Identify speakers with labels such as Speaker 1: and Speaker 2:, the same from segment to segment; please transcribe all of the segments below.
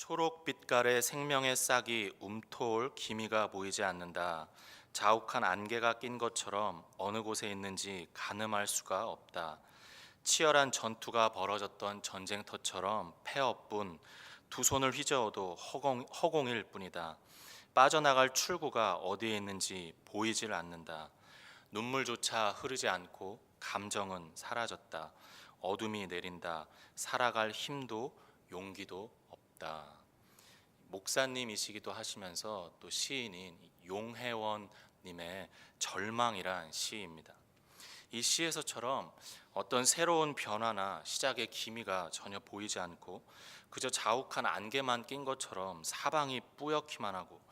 Speaker 1: 초록빛깔의 생명의 싹이 움토올 기미가 보이지 않는다. 자욱한 안개가 낀 것처럼 어느 곳에 있는지 가늠할 수가 없다. 치열한 전투가 벌어졌던 전쟁터처럼 폐허뿐, 두 손을 휘저어도 허공일 뿐이다. 빠져나갈 출구가 어디에 있는지 보이질 않는다. 눈물조차 흐르지 않고 감정은 사라졌다. 어둠이 내린다. 살아갈 힘도 용기도 없다. 목사님이시기도 하시면서 또 시인인 용혜원 님의 절망이란 시입니다. 이 시에서처럼 어떤 새로운 변화나 시작의 기미가 전혀 보이지 않고 그저 자욱한 안개만 낀 것처럼 사방이 뿌옇기만 하고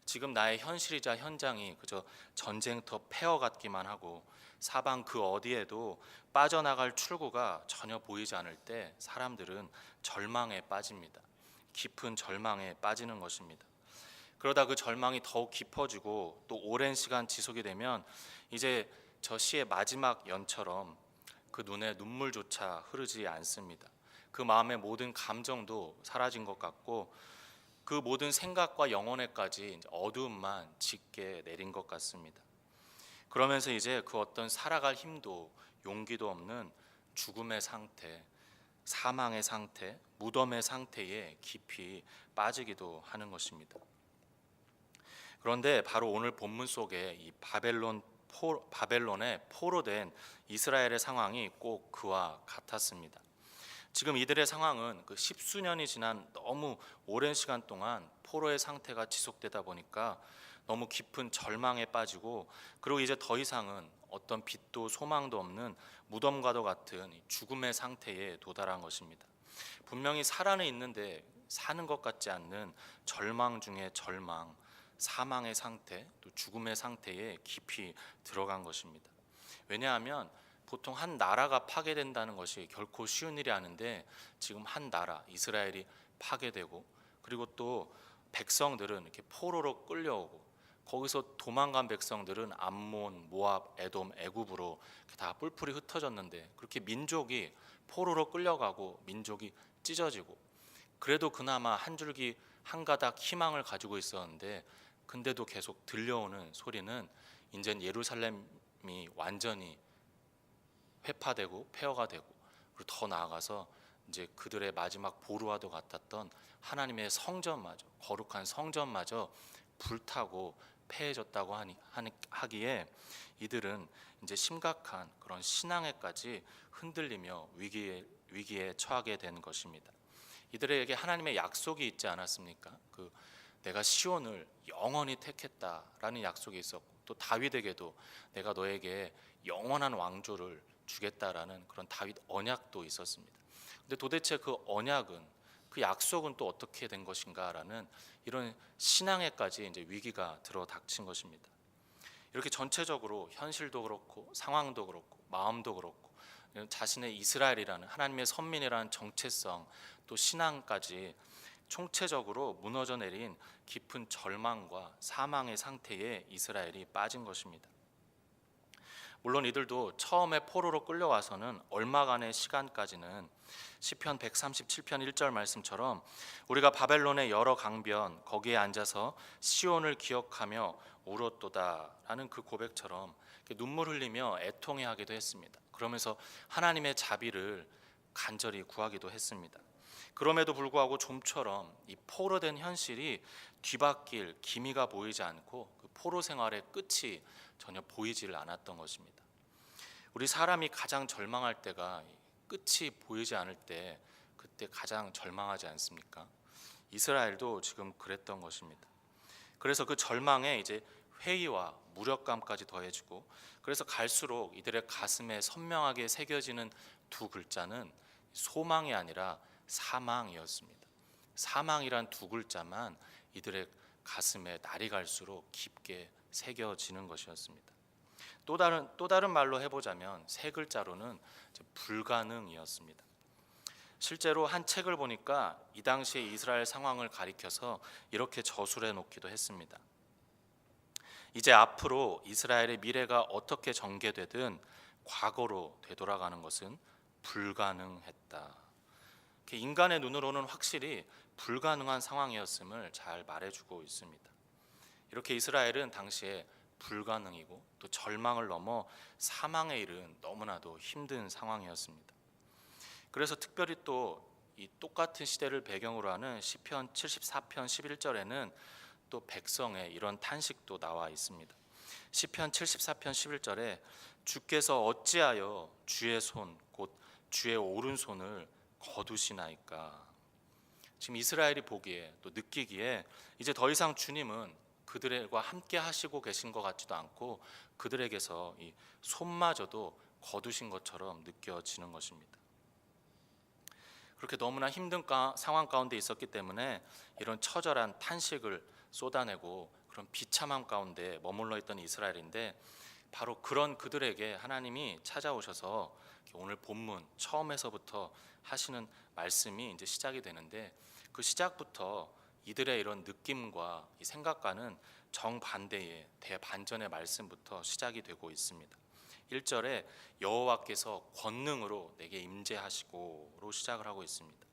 Speaker 1: 지금 나의 현실이자 현장이 그저 전쟁터 폐허 같기만 하고 사방 그 어디에도 빠져나갈 출구가 전혀 보이지 않을 때 사람들은 절망에 빠집니다. 깊은 절망에 빠지는 것입니다. 그러다 그 절망이 더욱 깊어지고 또 오랜 시간 지속이 되면 이제 저 시의 마지막 연처럼 그 눈에 눈물조차 흐르지 않습니다. 그 마음의 모든 감정도 사라진 것 같고 그 모든 생각과 영혼에까지 이제 어두움만 짙게 내린 것 같습니다. 그러면서 이제 그 어떤 살아갈 힘도 용기도 없는 죽음의 상태, 사망의 상태, 무덤의 상태에 깊이 빠지기도 하는 것입니다. 그런데 바로 오늘 본문 속에 이 바벨론에 포로된 이스라엘의 상황이 꼭 그와 같았습니다. 지금 이들의 상황은 그 십수년이 지난 너무 오랜 시간 동안 포로의 상태가 지속되다 보니까 너무 깊은 절망에 빠지고 그리고 이제 더 이상은 어떤 빛도 소망도 없는 무덤과도 같은 죽음의 상태에 도달한 것입니다. 분명히 살아는 있는데 사는 것 같지 않는 절망 중에 절망, 사망의 상태, 또 죽음의 상태에 깊이 들어간 것입니다. 왜냐하면 보통 한 나라가 파괴된다는 것이 결코 쉬운 일이 아닌데 지금 한 나라 이스라엘이 파괴되고 그리고 또 백성들은 이렇게 포로로 끌려오고 거기서 도망간 백성들은 암몬, 모압, 에돔, 애굽으로 다 뿔뿔이 흩어졌는데 그렇게 민족이 포로로 끌려가고 민족이 찢어지고 그래도 그나마 한 줄기 한 가닥 희망을 가지고 있었는데 근데도 계속 들려오는 소리는 이젠 예루살렘이 완전히 회파되고 폐허가 되고 그리고 더 나아가서 이제 그들의 마지막 보루와도 같았던 하나님의 성전마저 거룩한 성전마저 불타고 폐해졌다고 하기에 이들은 이제 심각한 그런 신앙에까지 흔들리며 위기에 처하게 된 것입니다. 이들에게 하나님의 약속이 있지 않았습니까? 내가 시온을 영원히 택했다라는 약속이 있었고 또 다윗에게도 내가 너에게 영원한 왕조를 주겠다라는 그런 다윗 언약도 있었습니다. 근데 도대체 그 언약은 그 약속은 또 어떻게 된 것인가라는 이런 신앙에까지 이제 위기가 들어 닥친 것입니다. 이렇게 전체적으로 현실도 그렇고 상황도 그렇고 마음도 그렇고 자신의 이스라엘이라는 하나님의 선민이라는 정체성 또 신앙까지 총체적으로 무너져 내린 깊은 절망과 사망의 상태에 이스라엘이 빠진 것입니다. 물론 이들도 처음에 포로로 끌려와서는 얼마간의 시간까지는 시편 137편 1절 말씀처럼 우리가 바벨론의 여러 강변 거기에 앉아서 시온을 기억하며 울었도다라는 그 고백처럼 눈물 흘리며 애통해하기도 했습니다. 그러면서 하나님의 자비를 간절히 구하기도 했습니다. 그럼에도 불구하고 좀처럼 이 포로된 현실이 뒤바뀔 기미가 보이지 않고 그 포로 생활의 끝이 전혀 보이질 않았던 것입니다. 우리 사람이 가장 절망할 때가 끝이 보이지 않을 때 그때 가장 절망하지 않습니까? 이스라엘도 지금 그랬던 것입니다. 그래서 그 절망에 이제 회의와 무력감까지 더해지고 그래서 갈수록 이들의 가슴에 선명하게 새겨지는 두 글자는 소망이 아니라 사망이었습니다. 사망이란 두 글자만 이들의 가슴에 날이 갈수록 깊게 새겨지는 것이었습니다. 또 다른 말로 해보자면 세 글자로는 불가능이었습니다. 실제로 한 책을 보니까 이 당시의 이스라엘 상황을 가리켜서 이렇게 저술해 놓기도 했습니다. 이제 앞으로 이스라엘의 미래가 어떻게 전개되든 과거로 되돌아가는 것은 불가능했다. 인간의 눈으로는 확실히 불가능한 상황이었음을 잘 말해주고 있습니다. 이렇게 이스라엘은 당시에 불가능이고 또 절망을 넘어 사망에 이른 너무나도 힘든 상황이었습니다. 그래서 특별히 또 이 똑같은 시대를 배경으로 하는 시편 74편 11절에는 또 백성의 이런 탄식도 나와 있습니다. 시편 74편 11절에 주께서 어찌하여 주의 손 곧 주의 오른손을 거두시나이까. 지금 이스라엘이 보기에 또 느끼기에 이제 더 이상 주님은 그들과 함께 하시고 계신 것 같지도 않고 그들에게서 이 손마저도 거두신 것처럼 느껴지는 것입니다. 그렇게 너무나 힘든 상황 가운데 있었기 때문에 이런 처절한 탄식을 쏟아내고 그런 비참함 가운데 머물러 있던 이스라엘인데, 바로 그런 그들에게 하나님이 찾아오셔서 오늘 본문 처음에서부터 하시는 말씀이 이제 시작이 되는데, 그 시작부터 이들의 이런 느낌과 이 생각과는 정반대의 대반전의 말씀부터 시작이 되고 있습니다. 1절에 여호와께서 권능으로 내게 임재하시고로 시작을 하고 있습니다.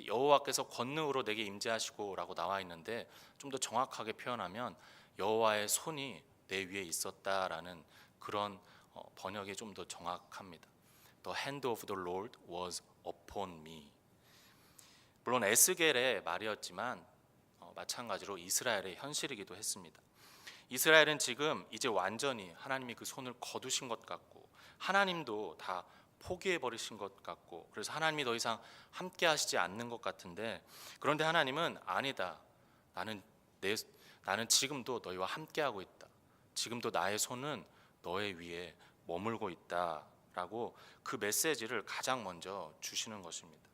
Speaker 1: 여호와께서 권능으로 내게 임재하시고라고 나와 있는데, 좀 더 정확하게 표현하면 여호와의 손이 내 위에 있었다라는 그런 번역이 좀 더 정확합니다. The hand of the Lord was upon me. 물론 에스겔의 말이었지만 마찬가지로 이스라엘의 현실이기도 했습니다. 이스라엘은 지금 이제 완전히 하나님이 그 손을 거두신 것 같고 하나님도 다 포기해 버리신 것 같고, 그래서 하나님이 더 이상 함께 하시지 않는 것 같은데, 그런데 하나님은 아니다. 나는 지금도 너희와 함께 하고 있다. 지금도 나의 손은 너의 위에 머물고 있다라고 그 메시지를 가장 먼저 주시는 것입니다.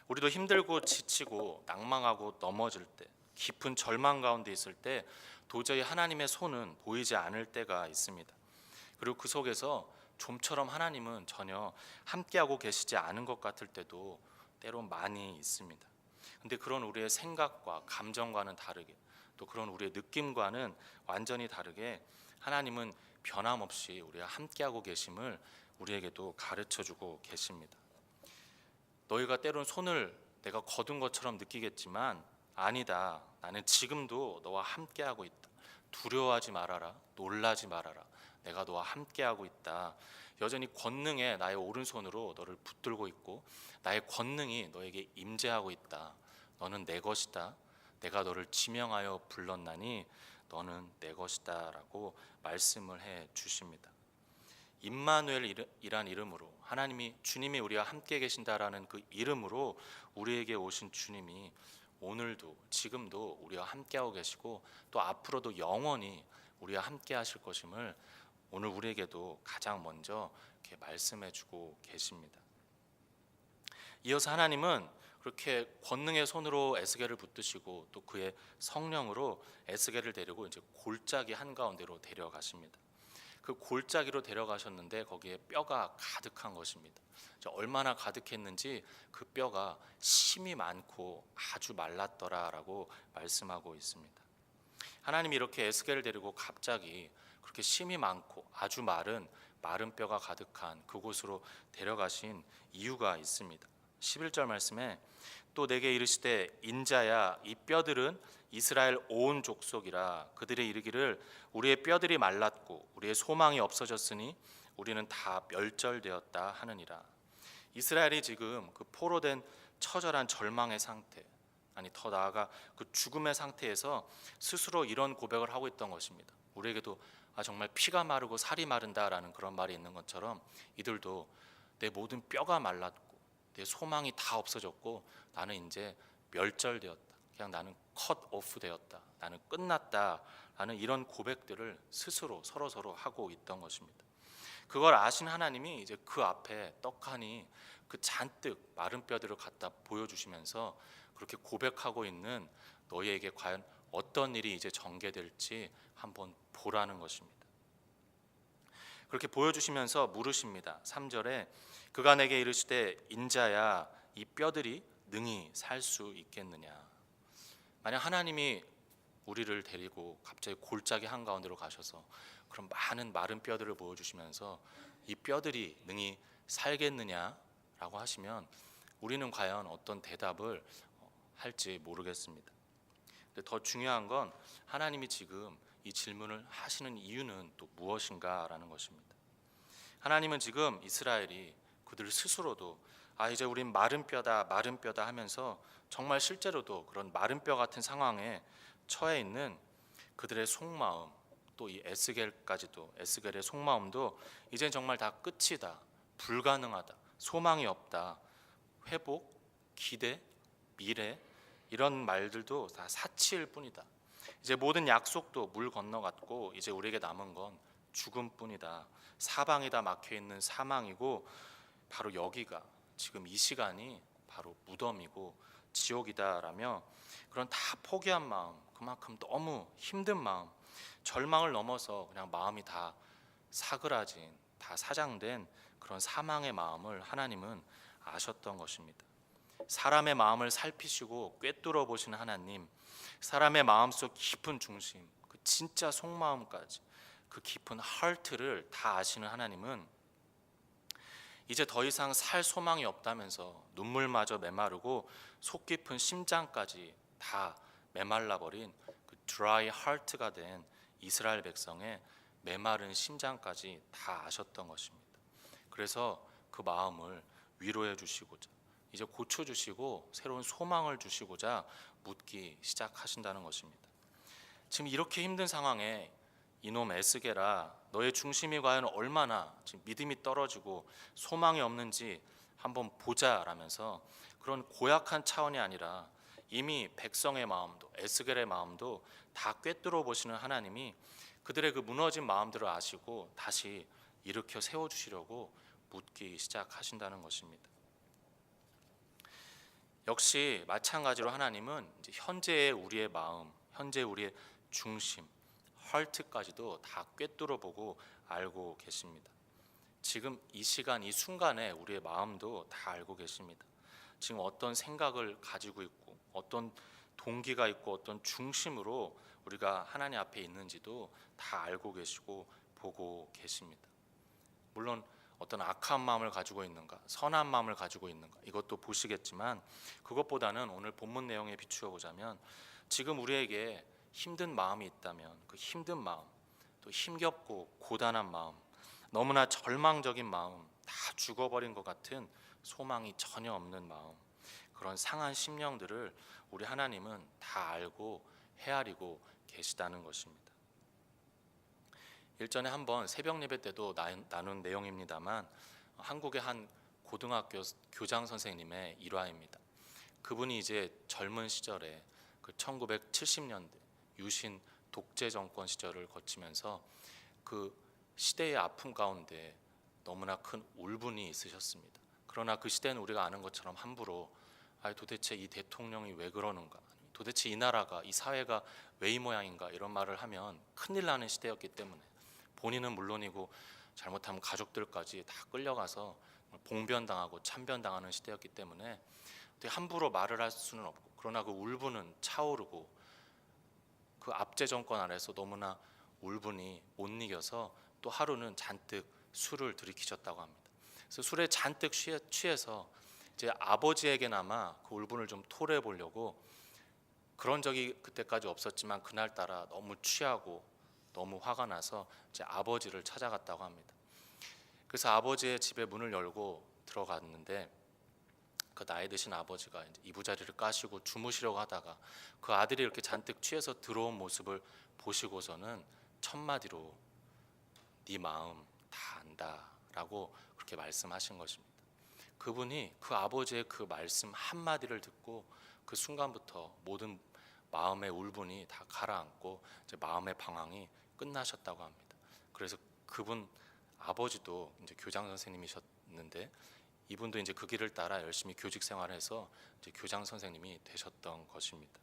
Speaker 1: 우리도 힘들고 지치고 낭망하고 넘어질 때, 깊은 절망 가운데 있을 때 도저히 하나님의 손은 보이지 않을 때가 있습니다. 그리고 그 속에서 좀처럼 하나님은 전혀 함께하고 계시지 않은 것 같을 때도 때로 많이 있습니다. 근데 그런 우리의 생각과 감정과는 다르게, 또 그런 우리의 느낌과는 완전히 다르게 하나님은 변함없이 우리와 함께하고 계심을 우리에게도 가르쳐주고 계십니다. 너희가 때론 손을 내가 거둔 것처럼 느끼겠지만 아니다. 나는 지금도 너와 함께하고 있다. 두려워하지 말아라. 놀라지 말아라. 내가 너와 함께하고 있다. 여전히 권능의 나의 오른손으로 너를 붙들고 있고 나의 권능이 너에게 임재하고 있다. 너는 내 것이다. 내가 너를 지명하여 불렀나니 너는 내 것이다 라고 말씀을 해 주십니다. 임마누엘이란 이름으로, 하나님이 주님이 우리와 함께 계신다라는 그 이름으로 우리에게 오신 주님이 오늘도 지금도 우리와 함께하고 계시고 또 앞으로도 영원히 우리와 함께 하실 것임을 오늘 우리에게도 가장 먼저 이렇게 말씀해 주고 계십니다. 이어서 하나님은 그렇게 권능의 손으로 에스겔을 붙드시고 또 그의 성령으로 에스겔을 데리고 이제 골짜기 한가운데로 데려가십니다. 그 골짜기로 데려가셨는데 거기에 뼈가 가득한 것입니다. 얼마나 가득했는지 그 뼈가 심이 많고 아주 말랐더라라고 말씀하고 있습니다. 하나님이 이렇게 에스겔을 데리고 갑자기 그렇게 심이 많고 아주 마른 뼈가 가득한 그곳으로 데려가신 이유가 있습니다. 11절 말씀에 또 내게 이르시되 인자야 이 뼈들은 이스라엘 온 족속이라. 그들이 이르기를 우리의 뼈들이 말랐고 우리의 소망이 없어졌으니 우리는 다 멸절되었다 하느니라. 이스라엘이 지금 그 포로된 처절한 절망의 상태, 아니 더 나아가 그 죽음의 상태에서 스스로 이런 고백을 하고 있던 것입니다. 우리에게도 정말 피가 마르고 살이 마른다라는 그런 말이 있는 것처럼 이들도 내 모든 뼈가 말랐고 내 소망이 다 없어졌고 나는 이제 멸절되었다. 그냥 나는 컷 오프 되었다. 나는 끝났다. 라는 이런 고백들을 스스로 서로 하고 있던 것입니다. 그걸 아신 하나님이 이제 그 앞에 떡하니 그 잔뜩 마른 뼈들을 갖다 보여주시면서 그렇게 고백하고 있는 너희에게 과연 어떤 일이 이제 전개될지 한번 보라는 것입니다. 그렇게 보여주시면서 물으십니다. 3절에 그가 내게 이르시되 인자야 이 뼈들이 능히 살 수 있겠느냐. 만약 하나님이 우리를 데리고 갑자기 골짜기 한가운데로 가셔서 그런 많은 마른 뼈들을 보여주시면서 이 뼈들이 능히 살겠느냐라고 하시면 우리는 과연 어떤 대답을 할지 모르겠습니다. 근데 더 중요한 건 하나님이 지금 이 질문을 하시는 이유는 또 무엇인가라는 것입니다. 하나님은 지금 이스라엘이 그들 스스로도 이제 우린 마른 뼈다 마른 뼈다 하면서 정말 실제로도 그런 마른 뼈 같은 상황에 처해 있는 그들의 속마음, 또 이 에스겔의 속마음도 이젠 정말 다 끝이다, 불가능하다, 소망이 없다, 회복, 기대, 미래 이런 말들도 다 사치일 뿐이다. 이제 모든 약속도 물 건너갔고 이제 우리에게 남은 건 죽음뿐이다. 사방이 다 막혀 있는 사망이고 바로 여기가 지금 이 시간이 바로 무덤이고 지옥이다라며 그런 다 포기한 마음, 그만큼 너무 힘든 마음, 절망을 넘어서 그냥 마음이 다 사그라진, 다 사장된 그런 사망의 마음을 하나님은 아셨던 것입니다. 사람의 마음을 살피시고 꿰뚫어 보시는 하나님, 사람의 마음속 깊은 중심, 그 진짜 속마음까지 그 깊은 하트를 다 아시는 하나님은 이제 더 이상 살 소망이 없다면서 눈물마저 메마르고 속 깊은 심장까지 다 메말라 버린 그 드라이 하트가 된 이스라엘 백성의 메마른 심장까지 다 아셨던 것입니다. 그래서 그 마음을 위로해 주시고자, 이제 고쳐 주시고 새로운 소망을 주시고자 묻기 시작하신다는 것입니다. 지금 이렇게 힘든 상황에 이놈 에스겔아, 너의 중심이 과연 얼마나 지금 믿음이 떨어지고 소망이 없는지 한번 보자라면서 그런 고약한 차원이 아니라 이미 백성의 마음도 에스겔의 마음도 다 꿰뚫어 보시는 하나님이 그들의 그 무너진 마음들을 아시고 다시 일으켜 세워주시려고 묻기 시작하신다는 것입니다. 역시 마찬가지로 하나님은 이제 현재의 우리의 마음, 현재 우리의 중심, 하트까지도 다 꿰뚫어 보고 알고 계십니다. 지금 이 시간 이 순간에 우리의 마음도 다 알고 계십니다. 지금 어떤 생각을 가지고 있고 어떤 동기가 있고 어떤 중심으로 우리가 하나님 앞에 있는지도 다 알고 계시고 보고 계십니다. 물론 어떤 악한 마음을 가지고 있는가, 선한 마음을 가지고 있는가, 이것도 보시겠지만 그것보다는 오늘 본문 내용에 비추어 보자면 지금 우리에게 힘든 마음이 있다면 그 힘든 마음, 또 힘겹고 고단한 마음, 너무나 절망적인 마음, 다 죽어버린 것 같은 소망이 전혀 없는 마음, 그런 상한 심령들을 우리 하나님은 다 알고 헤아리고 계시다는 것입니다. 일전에 한번 새벽 예배 때도 나눈 내용입니다만 한국의 한 고등학교 교장 선생님의 일화입니다. 그분이 이제 젊은 시절에 그 1970년대 유신 독재 정권 시절을 거치면서 그 시대의 아픔 가운데 너무나 큰 울분이 있으셨습니다. 그러나 그 시대는 우리가 아는 것처럼 함부로 도대체 이 대통령이 왜 그러는가, 도대체 이 나라가 이 사회가 왜 이 모양인가 이런 말을 하면 큰일 나는 시대였기 때문에 본인은 물론이고 잘못하면 가족들까지 다 끌려가서 봉변당하고 참변당하는 시대였기 때문에 함부로 말을 할 수는 없고, 그러나 그 울분은 차오르고 그 압제 정권 아래서 너무나 울분이 못 이겨서 또 하루는 잔뜩 술을 들이키셨다고 합니다. 그래서 술에 잔뜩 취해서 이제 아버지에게나마 그 울분을 좀 토로해 보려고, 그런 적이 그때까지 없었지만 그날따라 너무 취하고 너무 화가 나서 이제 아버지를 찾아갔다고 합니다. 그래서 아버지의 집에 문을 열고 들어갔는데 그 나이 드신 아버지가 이제 이부자리를 까시고 주무시려고 하다가 그 아들이 이렇게 잔뜩 취해서 들어온 모습을 보시고서는 첫마디로 네 마음 다 안다라고 그렇게 말씀하신 것입니다. 그분이 그 아버지의 그 말씀 한마디를 듣고 그 순간부터 모든 마음의 울분이 다 가라앉고 이제 마음의 방황이 끝나셨다고 합니다. 그래서 그분 아버지도 이제 교장 선생님이셨는데 이분도 이제 그 길을 따라 열심히 교직 생활해서 이제 교장 선생님이 되셨던 것입니다.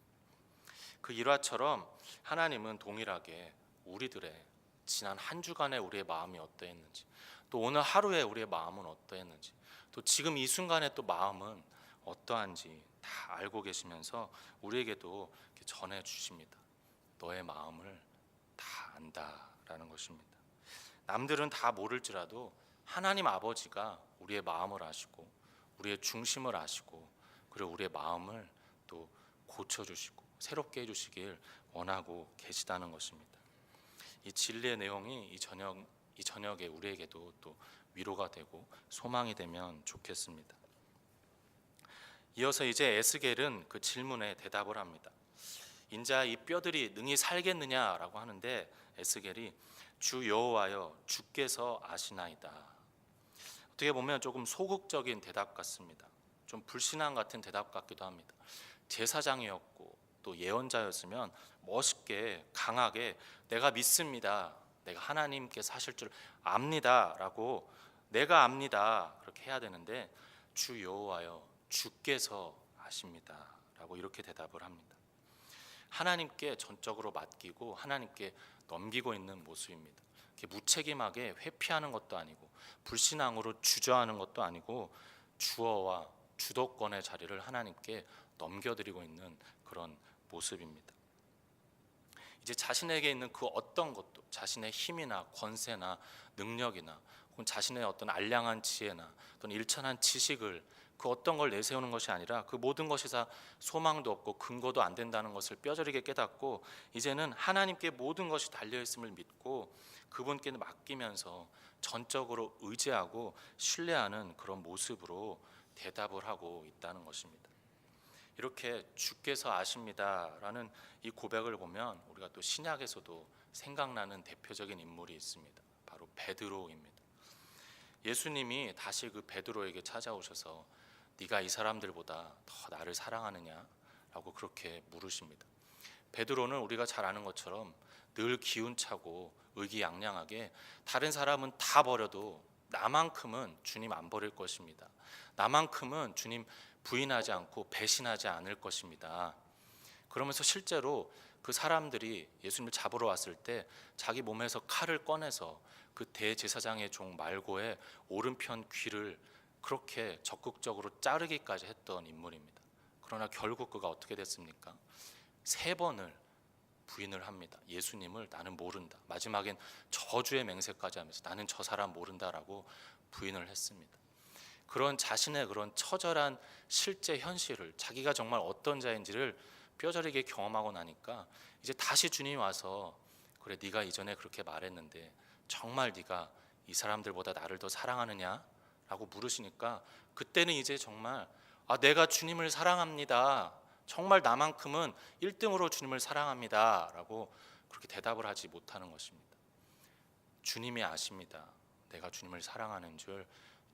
Speaker 1: 그 일화처럼 하나님은 동일하게 우리들의 지난 한 주간의 우리의 마음이 어떠했는지, 또 오늘 하루에 우리의 마음은 어떠했는지, 또 지금 이 순간의 또 마음은 어떠한지 다 알고 계시면서 우리에게도 이렇게 전해 주십니다. 너의 마음을 다 안다라는 것입니다. 남들은 다 모를지라도 하나님 아버지가 우리의 마음을 아시고 우리의 중심을 아시고 그리고 우리의 마음을 또 고쳐주시고 새롭게 해주시길 원하고 계시다는 것입니다. 이 진리의 내용이 이 저녁에 우리에게도 또 위로가 되고 소망이 되면 좋겠습니다. 이어서 이제 에스겔은 그 질문에 대답을 합니다. 인자 이 뼈들이 능히 살겠느냐라고 하는데 에스겔이 주 여호와여 주께서 아시나이다. 어떻게 보면 조금 소극적인 대답 같습니다. 좀 불신앙 같은 대답 같기도 합니다. 제사장이었고 또 예언자였으면 멋있게 강하게 내가 믿습니다, 내가 하나님께서 하실 줄 압니다 라고 내가 압니다 그렇게 해야 되는데 주 여호와여 주께서 아십니다 라고 이렇게 대답을 합니다. 하나님께 전적으로 맡기고 하나님께 넘기고 있는 모습입니다. 이렇게 무책임하게 회피하는 것도 아니고 불신앙으로 주저하는 것도 아니고 주어와 주도권의 자리를 하나님께 넘겨드리고 있는 그런 모습입니다. 이제 자신에게 있는 그 어떤 것도 자신의 힘이나 권세나 능력이나 혹은 자신의 어떤 알량한 지혜나 어떤 일천한 지식을 그 어떤 걸 내세우는 것이 아니라 그 모든 것이 다 소망도 없고 근거도 안 된다는 것을 뼈저리게 깨닫고 이제는 하나님께 모든 것이 달려있음을 믿고 그분께 맡기면서 전적으로 의지하고 신뢰하는 그런 모습으로 대답을 하고 있다는 것입니다. 이렇게 주께서 아십니다라는 이 고백을 보면 우리가 또 신약에서도 생각나는 대표적인 인물이 있습니다. 바로 베드로입니다. 예수님이 다시 그 베드로에게 찾아오셔서 네가 이 사람들보다 더 나를 사랑하느냐라고 그렇게 물으십니다. 베드로는 우리가 잘 아는 것처럼 늘 기운차고 의기양양하게 다른 사람은 다 버려도 나만큼은 주님 안 버릴 것입니다. 나만큼은 주님 부인하지 않고 배신하지 않을 것입니다. 그러면서 실제로 그 사람들이 예수님을 잡으러 왔을 때 자기 몸에서 칼을 꺼내서 그 대제사장의 종 말고의 오른편 귀를 그렇게 적극적으로 자르기까지 했던 인물입니다. 그러나 결국 그가 어떻게 됐습니까? 3번을 부인을 합니다. 예수님을 나는 모른다. 마지막엔 저주의 맹세까지 하면서 나는 저 사람 모른다라고 부인을 했습니다. 그런 자신의 그런 처절한 실제 현실을 자기가 정말 어떤 자인지를 뼈저리게 경험하고 나니까 이제 다시 주님이 와서 그래 네가 이전에 그렇게 말했는데 정말 네가 이 사람들보다 나를 더 사랑하느냐? 라고 물으시니까 그때는 이제 정말 내가 주님을 사랑합니다. 정말 나만큼은 1등으로 주님을 사랑합니다. 라고 그렇게 대답을 하지 못하는 것입니다. 주님이 아십니다. 내가 주님을 사랑하는 줄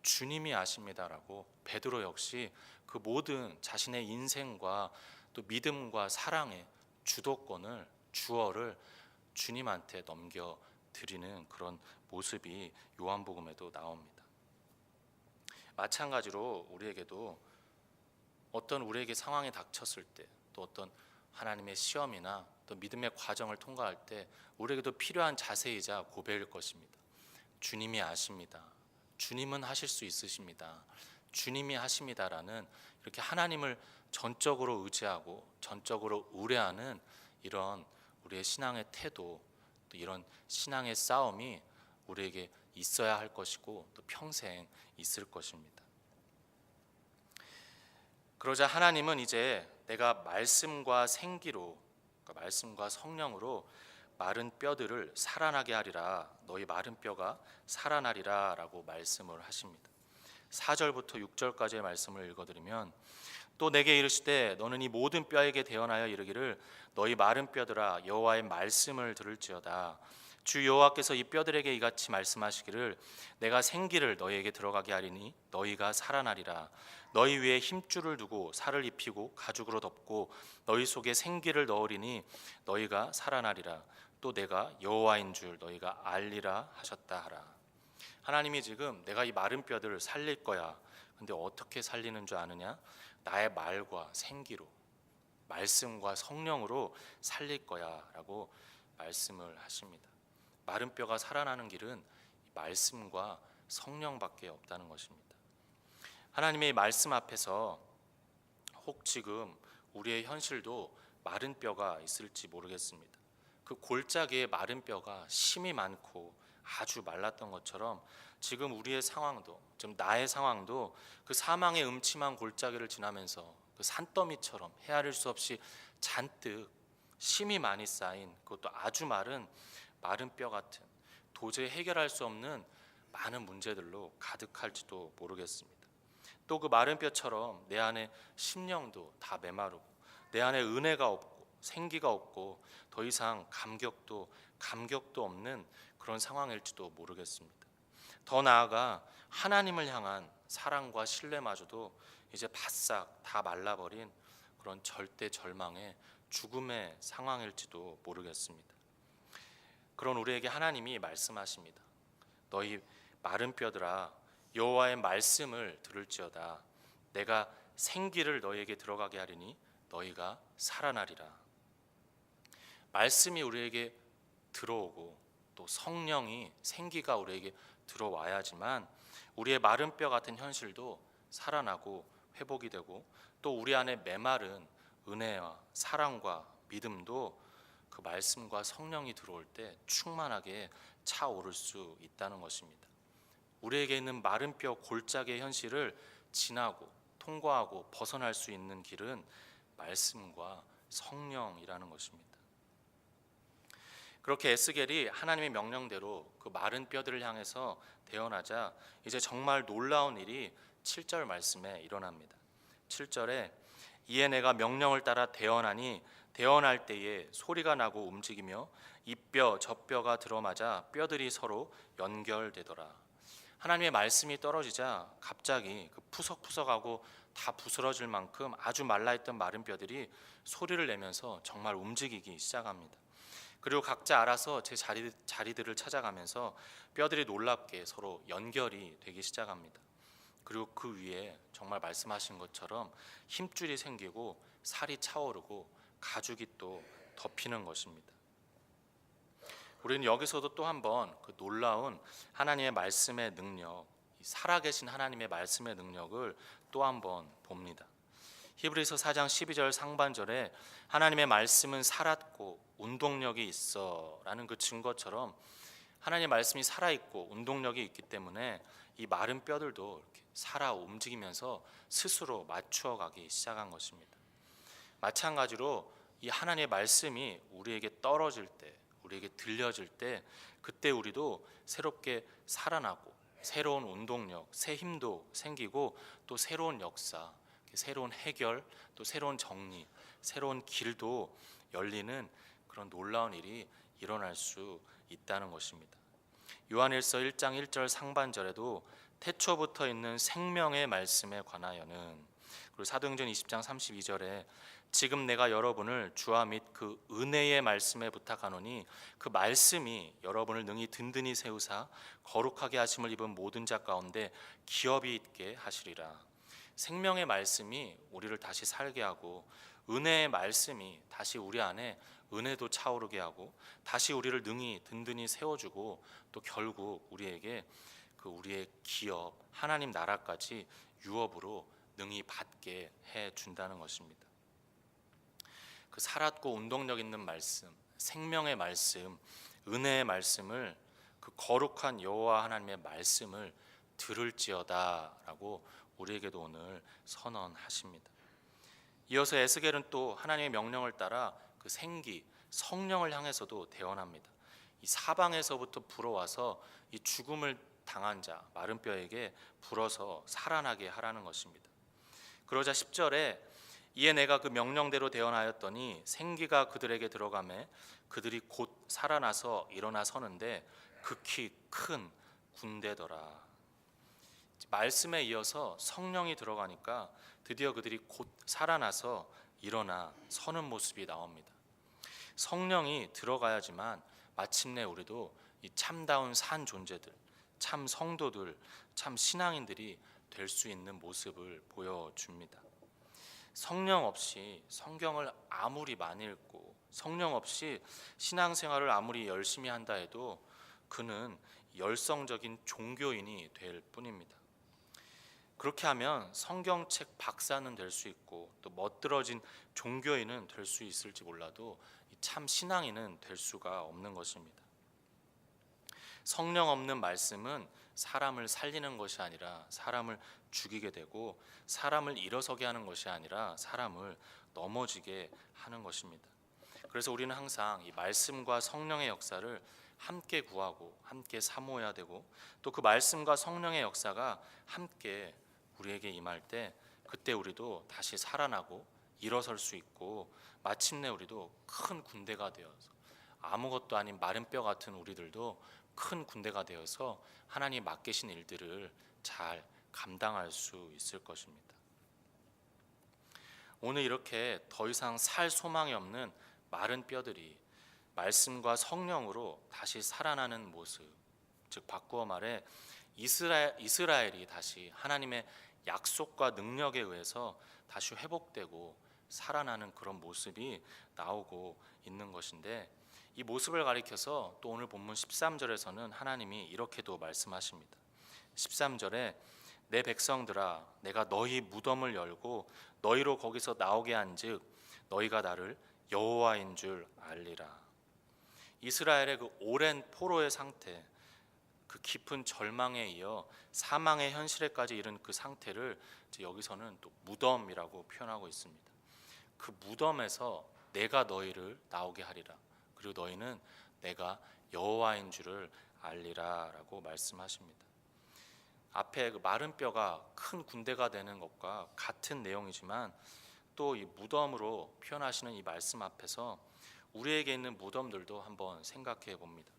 Speaker 1: 주님이 아십니다라고 베드로 역시 그 모든 자신의 인생과 또 믿음과 사랑의 주도권을 주어를 주님한테 넘겨드리는 그런 모습이 요한복음에도 나옵니다. 마찬가지로 우리에게도 어떤 우리에게 상황이 닥쳤을 때 또 어떤 하나님의 시험이나 또 믿음의 과정을 통과할 때 우리에게도 필요한 자세이자 고백일 것입니다. 주님이 아십니다. 주님은 하실 수 있으십니다. 주님이 하십니다라는 이렇게 하나님을 전적으로 의지하고 전적으로 의뢰하는 이런 우리의 신앙의 태도, 또 이런 신앙의 싸움이 우리에게 있어야 할 것이고 또 평생 있을 것입니다. 그러자 하나님은 이제 내가 말씀과 생기로, 그러니까 말씀과 성령으로 마른 뼈들을 살아나게 하리라. 너희 마른 뼈가 살아나리라 라고 말씀을 하십니다. 4절부터 6절까지의 말씀을 읽어드리면 또 내게 이르시되 너는 이 모든 뼈에게 대언하여 이르기를 너희 마른 뼈들아 여호와의 말씀을 들을지어다. 주 여호와께서 이 뼈들에게 이같이 말씀하시기를 내가 생기를 너희에게 들어가게 하리니 너희가 살아나리라. 너희 위에 힘줄을 두고 살을 입히고 가죽으로 덮고 너희 속에 생기를 넣으리니 너희가 살아나리라. 또 내가 여호와인 줄 너희가 알리라 하셨다 하라. 하나님이 지금 내가 이 마른 뼈들을 살릴 거야. 근데 어떻게 살리는 줄 아느냐? 나의 말과 생기로, 말씀과 성령으로 살릴 거야 라고 말씀을 하십니다. 마른 뼈가 살아나는 길은 말씀과 성령밖에 없다는 것입니다. 하나님의 말씀 앞에서 혹 지금 우리의 현실도 마른 뼈가 있을지 모르겠습니다. 그 골짜기에 마른 뼈가 심이 많고 아주 말랐던 것처럼 지금 우리의 상황도, 지금 나의 상황도 그 사망의 음침한 골짜기를 지나면서 그 산더미처럼 헤아릴 수 없이 잔뜩 심이 많이 쌓인, 그것도 아주 마른 뼈 같은, 도저히 해결할 수 없는 많은 문제들로 가득할지도 모르겠습니다. 또 그 마른 뼈처럼 내 안에 심령도 다 메마르고 내 안에 은혜가 없고 생기가 없고 더 이상 감격도 없는 그런 상황일지도 모르겠습니다. 더 나아가 하나님을 향한 사랑과 신뢰마저도 이제 바싹 다 말라버린 그런 절대 절망의 죽음의 상황일지도 모르겠습니다. 그런 우리에게 하나님이 말씀하십니다. 너희 마른 뼈들아, 여호와의 말씀을 들을지어다. 내가 생기를 너희에게 들어가게 하리니 너희가 살아나리라. 말씀이 우리에게 들어오고 또 성령이, 생기가 우리에게 들어와야지만 우리의 마른 뼈 같은 현실도 살아나고 회복이 되고, 또 우리 안에 메마른 은혜와 사랑과 믿음도 그 말씀과 성령이 들어올 때 충만하게 차오를 수 있다는 것입니다. 우리에게 있는 마른 뼈 골짜기의 현실을 지나고 통과하고 벗어날 수 있는 길은 말씀과 성령이라는 것입니다. 그렇게 에스겔이 하나님의 명령대로 그 마른 뼈들을 향해서 대언하자 이제 정말 놀라운 일이 7절 말씀에 일어납니다. 7절에 이에 내가 명령을 따라 대언하니 대언할 때에 소리가 나고 움직이며 이 뼈 저 뼈가 들어맞아 뼈들이 서로 연결되더라. 하나님의 말씀이 떨어지자 갑자기 그 푸석푸석하고 다 부스러질 만큼 아주 말라있던 마른 뼈들이 소리를 내면서 정말 움직이기 시작합니다. 그리고 각자 알아서 제 자리들을 찾아가면서 뼈들이 놀랍게 서로 연결이 되기 시작합니다. 그리고 그 위에 정말 말씀하신 것처럼 힘줄이 생기고 살이 차오르고 가죽이 또 덮이는 것입니다. 우리는 여기서도 또 한번 그 놀라운 하나님의 말씀의 능력, 살아계신 하나님의 말씀의 능력을 또 한번 봅니다. 히브리서 4장 12절 상반절에 하나님의 말씀은 살았고 운동력이 있어 라는 그 증거처럼 하나님의 말씀이 살아있고 운동력이 있기 때문에 이 마른 뼈들도 이렇게 살아 움직이면서 스스로 맞추어가기 시작한 것입니다. 마찬가지로 이 하나님의 말씀이 우리에게 떨어질 때, 우리에게 들려질 때 그때 우리도 새롭게 살아나고 새로운 운동력, 새 힘도 생기고 또 새로운 역사, 새로운 해결, 또 새로운 정리, 새로운 길도 열리는 그런 놀라운 일이 일어날 수 있다는 것입니다. 요한일서 1장 1절 상반절에도 태초부터 있는 생명의 말씀에 관하여는, 그리고 사도행전 20장 32절에 지금 내가 여러분을 주와 및 그 은혜의 말씀에 부탁하노니 그 말씀이 여러분을 능히 든든히 세우사 거룩하게 하심을 입은 모든 자 가운데 기업이 있게 하시리라. 생명의 말씀이 우리를 다시 살게 하고 은혜의 말씀이 다시 우리 안에 은혜도 차오르게 하고 다시 우리를 능히 든든히 세워주고 또 결국 우리에게 그 우리의 기업, 하나님 나라까지 유업으로 능히 받게 해준다는 것입니다. 그 살았고 운동력 있는 말씀, 생명의 말씀, 은혜의 말씀을, 그 거룩한 여호와 하나님의 말씀을 들을지어다라고 우리에게도 오늘 선언하십니다. 이어서 에스겔은 또 하나님의 명령을 따라 그 생기, 성령을 향해서도 대언합니다. 이 사방에서부터 불어와서 이 죽음을 당한 자, 마른 뼈에게 불어서 살아나게 하라는 것입니다. 그러자 10절에 이에 내가 그 명령대로 대언하였더니 생기가 그들에게 들어가매 그들이 곧 살아나서 일어나 서는데 극히 큰 군대더라. 말씀에 이어서 성령이 들어가니까 드디어 그들이 곧 살아나서 일어나 서는 모습이 나옵니다. 성령이 들어가야지만 마침내 우리도 이 참다운 산 존재들, 참 성도들, 참 신앙인들이 될 수 있는 모습을 보여줍니다. 성령 없이 성경을 아무리 많이 읽고 성령 없이 신앙생활을 아무리 열심히 한다 해도 그는 열성적인 종교인이 될 뿐입니다. 그렇게 하면 성경책 박사는 될 수 있고 또 멋들어진 종교인은 될 수 있을지 몰라도 참 신앙인은 될 수가 없는 것입니다. 성령 없는 말씀은 사람을 살리는 것이 아니라 사람을 죽이게 되고, 사람을 일어서게 하는 것이 아니라 사람을 넘어지게 하는 것입니다. 그래서 우리는 항상 이 말씀과 성령의 역사를 함께 구하고 함께 사모해야 되고, 또 그 말씀과 성령의 역사가 함께 우리에게 임할 때 그때 우리도 다시 살아나고 일어설 수 있고, 마침내 우리도 큰 군대가 되어서, 아무것도 아닌 마른 뼈 같은 우리들도 큰 군대가 되어서 하나님 맡기신 일들을 잘 감당할 수 있을 것입니다. 오늘 이렇게 더 이상 살 소망이 없는 마른 뼈들이 말씀과 성령으로 다시 살아나는 모습, 즉 바꾸어 말해 이스라엘이 다시 하나님의 약속과 능력에 의해서 다시 회복되고 살아나는 그런 모습이 나오고 있는 것인데, 이 모습을 가리켜서 또 오늘 본문 13절에서는 하나님이 이렇게도 말씀하십니다. 13절에 내 백성들아, 내가 너희 무덤을 열고 너희로 거기서 나오게 한즉 너희가 나를 여호와인 줄 알리라. 이스라엘의 그 오랜 포로의 상태, 그 깊은 절망에 이어 사망의 현실에까지 이른 그 상태를 여기서는 또 무덤이라고 표현하고 있습니다. 그 무덤에서 내가 너희를 나오게 하리라. 그리고 너희는 내가 여호와인 줄을 알리라라고 말씀하십니다. 앞에 그 마른 뼈가 큰 군대가 되는 것과 같은 내용이지만, 또 이 무덤으로 표현하시는 이 말씀 앞에서 우리에게 있는 무덤들도 한번 생각해 봅니다.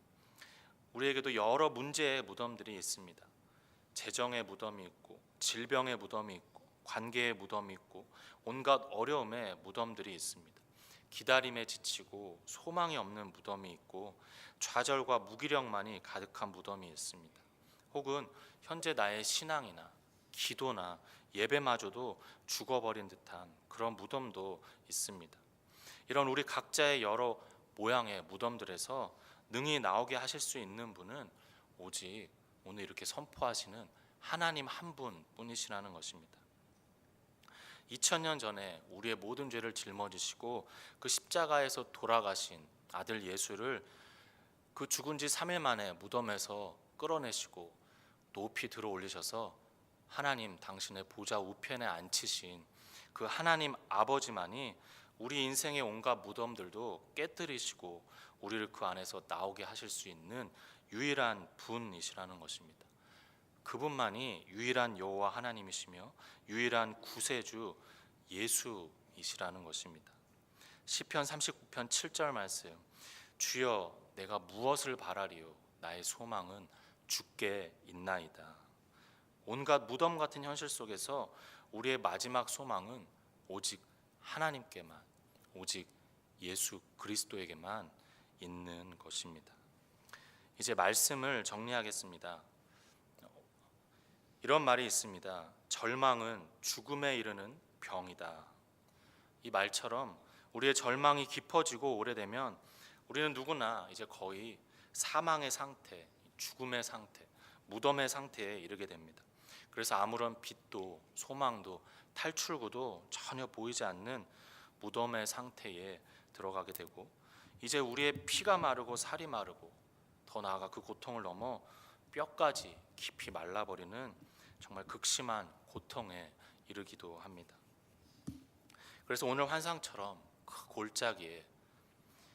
Speaker 1: 우리에게도 여러 문제의 무덤들이 있습니다. 재정의 무덤이 있고, 질병의 무덤이 있고, 관계의 무덤이 있고, 온갖 어려움의 무덤들이 있습니다. 기다림에 지치고 소망이 없는 무덤이 있고, 좌절과 무기력만이 가득한 무덤이 있습니다. 혹은 현재 나의 신앙이나 기도나 예배마저도 죽어버린 듯한 그런 무덤도 있습니다. 이런 우리 각자의 여러 모양의 무덤들에서 능히 나오게 하실 수 있는 분은 오직 오늘 이렇게 선포하시는 하나님 한 분뿐이시라는 것입니다. 2000년 전에 우리의 모든 죄를 짊어지시고 그 십자가에서 돌아가신 아들 예수를 그 죽은 지 3일 만에 무덤에서 끌어내시고 높이 들어 올리셔서 하나님 당신의 보좌 우편에 앉히신 그 하나님 아버지만이 우리 인생의 온갖 무덤들도 깨뜨리시고 우리를 그 안에서 나오게 하실 수 있는 유일한 분이시라는 것입니다. 그분만이 유일한 여호와 하나님이시며 유일한 구세주 예수이시라는 것입니다. 시편 39편 7절 말씀, 주여 내가 무엇을 바라리요 나의 소망은 주께 있나이다. 온갖 무덤 같은 현실 속에서 우리의 마지막 소망은 오직 하나님께만, 오직 예수 그리스도에게만 있는 것입니다. 이제 말씀을 정리하겠습니다. 이런 말이 있습니다. 절망은 죽음에 이르는 병이다. 이 말처럼 우리의 절망이 깊어지고 오래되면 우리는 누구나 이제 거의 사망의 상태, 죽음의 상태, 무덤의 상태에 이르게 됩니다. 그래서 아무런 빛도 소망도 탈출구도 전혀 보이지 않는 무덤의 상태에 들어가게 되고, 이제 우리의 피가 마르고 살이 마르고, 더 나아가 그 고통을 넘어 뼈까지 깊이 말라버리는 정말 극심한 고통에 이르기도 합니다. 그래서 오늘 환상처럼 그 골짜기에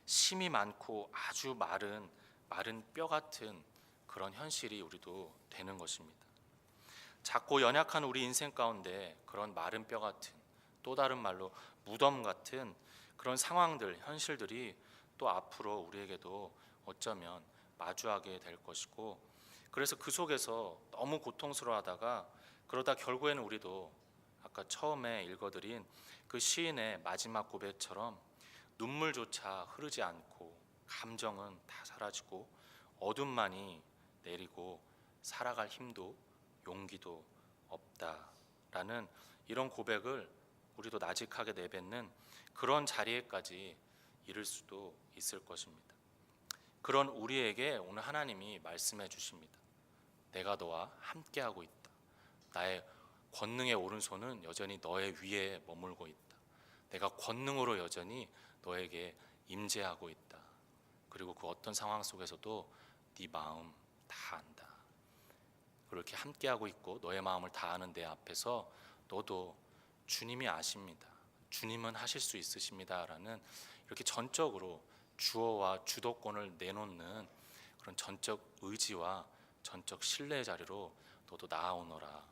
Speaker 1: 심이 많고 아주 마른 뼈 같은 그런 현실이 우리도 되는 것입니다. 작고 연약한 우리 인생 가운데 그런 마른 뼈 같은, 또 다른 말로 무덤 같은 그런 상황들, 현실들이 또 앞으로 우리에게도 어쩌면 마주하게 될 것이고, 그래서 그 속에서 너무 고통스러워하다가 그러다 결국에는 우리도 아까 처음에 읽어드린 그 시인의 마지막 고백처럼 눈물조차 흐르지 않고 감정은 다 사라지고 어둠만이 내리고 살아갈 힘도 용기도 없다라는 이런 고백을 우리도 나직하게 내뱉는 그런 자리에까지 이를 수도 있을 것입니다. 그런 우리에게 오늘 하나님이 말씀해 주십니다. 내가 너와 함께하고 있다. 나의 권능의 오른손은 여전히 너의 위에 머물고 있다. 내가 권능으로 여전히 너에게 임재하고 있다. 그리고 그 어떤 상황 속에서도 네 마음, 다 안다. 그렇게 함께하고 있고 너의 마음을 다 아는 내 앞에서 너도 주님이 아십니다. 주님은 하실 수 있으십니다. 라는 이렇게 전적으로 주어와 주도권을 내놓는 그런 전적 의지와 전적 신뢰의 자리로 너도 나아오너라.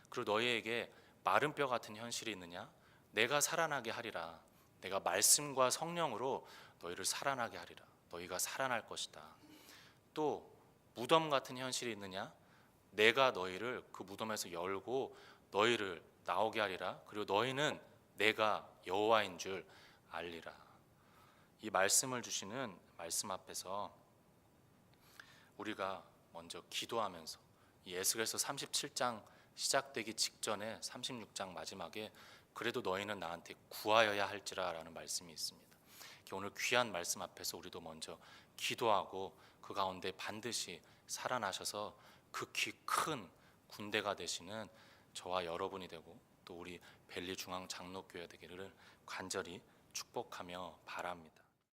Speaker 1: 그리고 너희에게 마른 뼈 같은 현실이 있느냐? 내가 살아나게 하리라. 내가 말씀과 성령으로 너희를 살아나게 하리라. 너희가 살아날 것이다. 또 무덤 같은 현실이 있느냐? 내가 너희를 그 무덤에서 열고 너희를 나오게 하리라. 그리고 너희는 내가 여호와인 줄 알리라. 이 말씀을 주시는 말씀 앞에서 우리가 먼저 기도하면서 이 에스겔서 37장 시작되기 직전에 36장 마지막에 그래도 너희는 나한테 구하여야 할지라 라는 말씀이 있습니다. 오늘 귀한 말씀 앞에서 우리도 먼저 기도하고 그 가운데 반드시 살아나셔서 극히 큰 군대가 되시는 저와 여러분이 되고 또 우리 벨리 중앙 장로교회 되기를 간절히 축복하며 바랍니다.